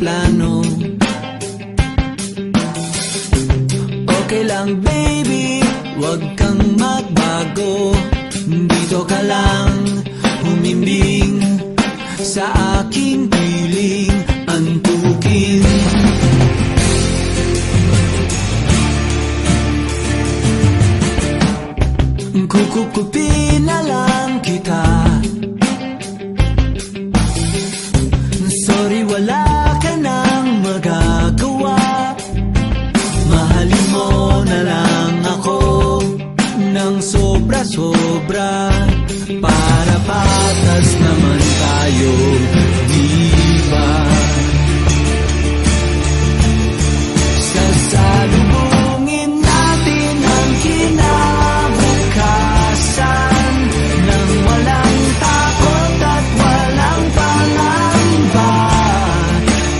plano. Okay lang baby, wag kang magbago. Dito ka lang humimbing sa aking piling antukin. Kukupin na lang kita. Sorry, wala ka nang magagawa. Mahalin mo na lang ako ng sobra-sobra, para patas naman tayo, diba? Sasalubungin natin ang kinabukasan nang walang takot at walang pangamba.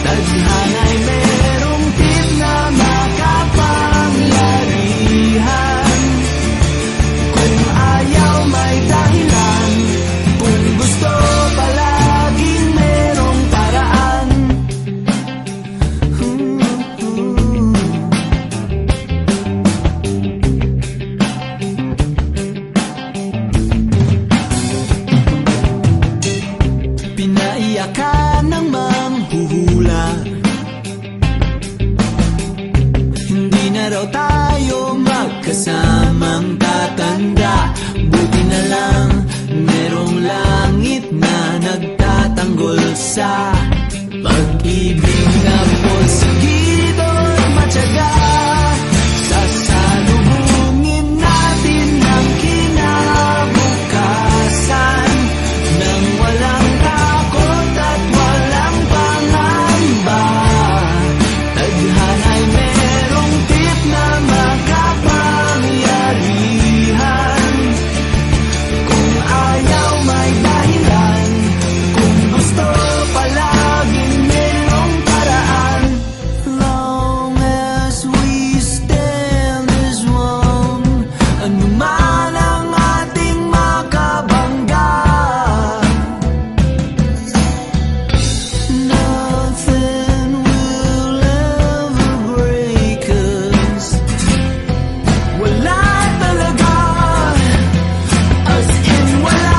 Tadhana'y merong tip na makapangyarihan. Kung ayaw may dahilan, kung gusto palaging merong paraan. Pinaiyak ka ng manghuhula, hindi na raw tayo magkasamang tatanda. Buti na lang merong langit na nagtatanggol sa pag-ibig na porsigido at matyaga. Sasalubungin natin ang kinabukasan nang walang takot at walang pangamba. Tadhana'y merong tip na makapangyarihan. Kung ayaw may dahilan, kung gusto palaging merong paraan. Long as we stand as one, anuman ang ating makabangga, nothing will ever break us. Wala talaga, as in wala.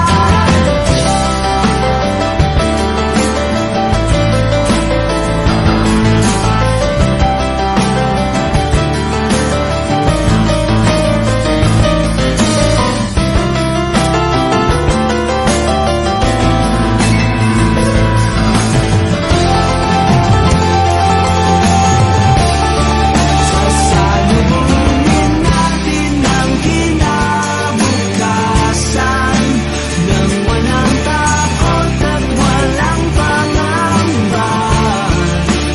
Sasalubungin natin ang kinabukasan nang walang takot at walang pangamba.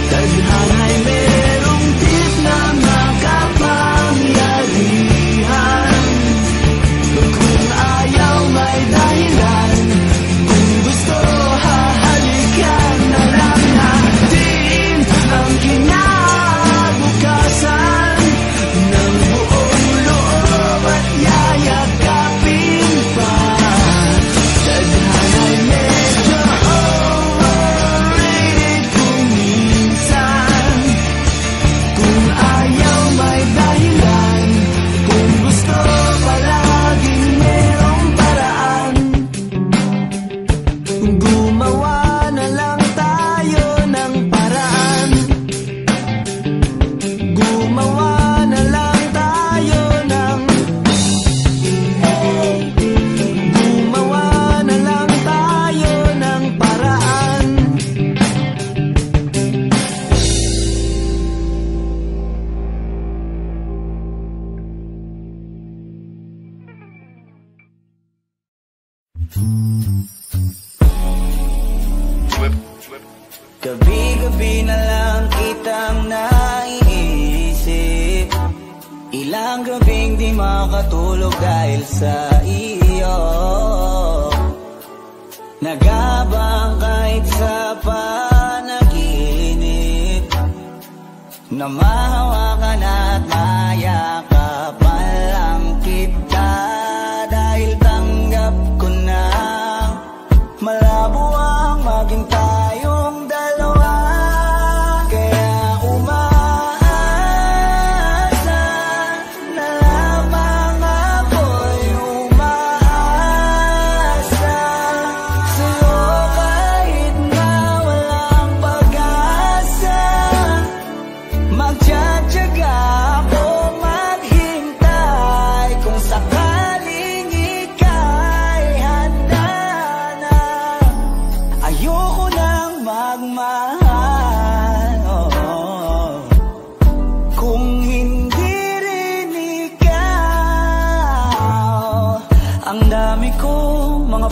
Tadhana'y merong tip na makapangyarihan. Kung ayaw may dahilan, kung gusto hahalikan na lang natin ang kinabukasan ng buong loob at yayakapin pa. Tadhana'y medyo overrated kung minsan. Kung ayaw may dahilan, kung gusto palaging merong paraan. Gumawa na lang tayo ng paraan. Gumawa na lang tayo ng Gumawa na lang tayo ng paraan. Gabi-gabi na lang kitang naiisip. Ilang gabing di makatulog dahil sa iyo. Nagabang kahit sa panaginip, na mahawakan at mayakapan lang kita. Dahil tanggap ko na malabo ang maging tayong dalawa.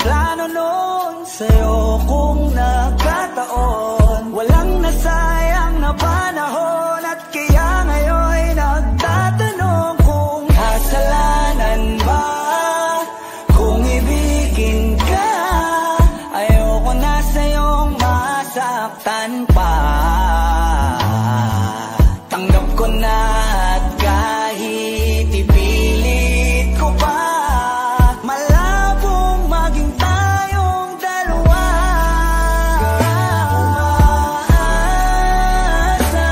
plano nun sa'yo kung nagkataon. Walang nasayang na panahon, at kaya ngayon'y nagtatanong kung kasalanan ba kung ibigin ka. Ayoko na sa'yong masaktan pa. Tanggap ko na at kahit ipilit ko pa, malabong maging tayong dalawa. Umaasa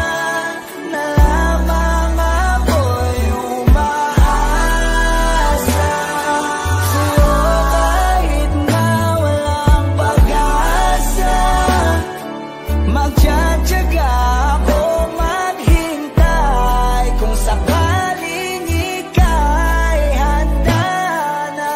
na lamang ako'y umaasa sa'yo kahit na walang pag-asa. Magtsatsaga ako maghintay kung sakaling ika'y handa na.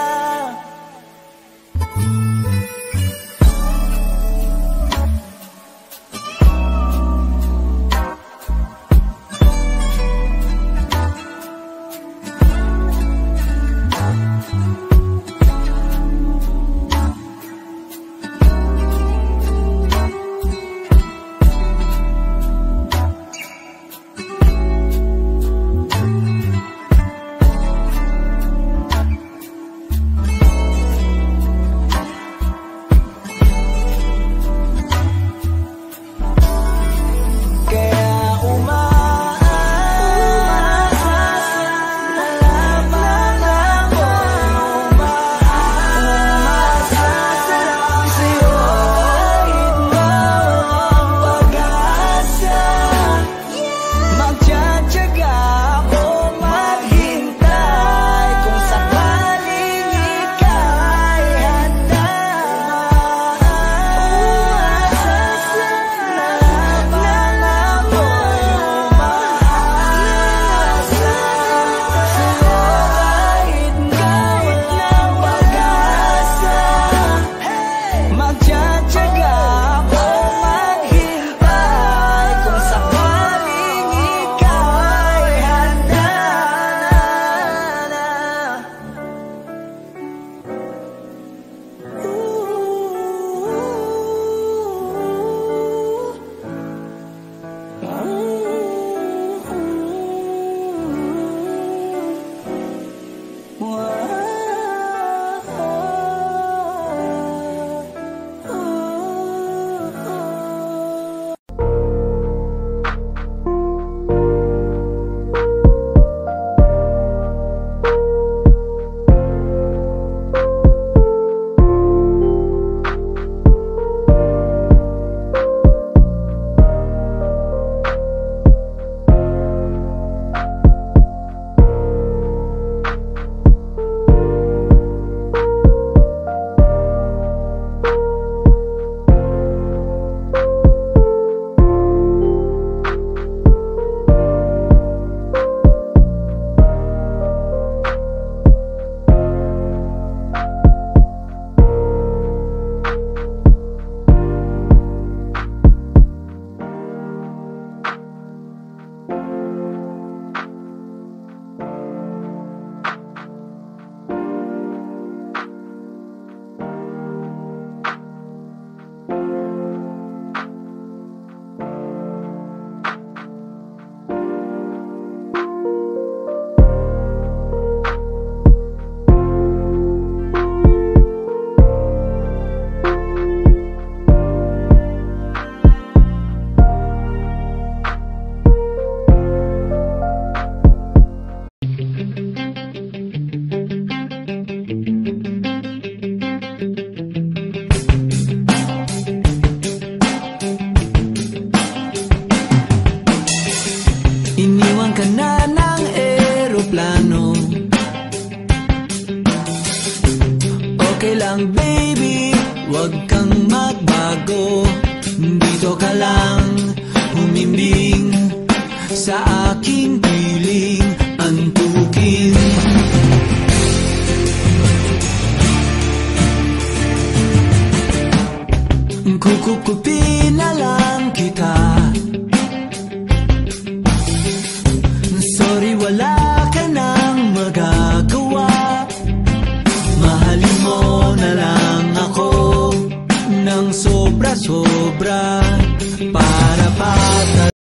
Kaya umaasa na lamang ako'y umaasa sa'yo kahit na walang pag-asa. Magtsatsaga ako maghintay kung sakaling ika'y handa. Umaasa na lamang ako'y umaasa sa'yo kahit na walang pag-asa. Magtsatsaga ako maghintay kung sakaling ika'y handa na. Iniwan ka na ng eroplano. Okay lang baby, wag kang magbago. Dito ka lang humimbing sa aking piling antukin. Kukukupi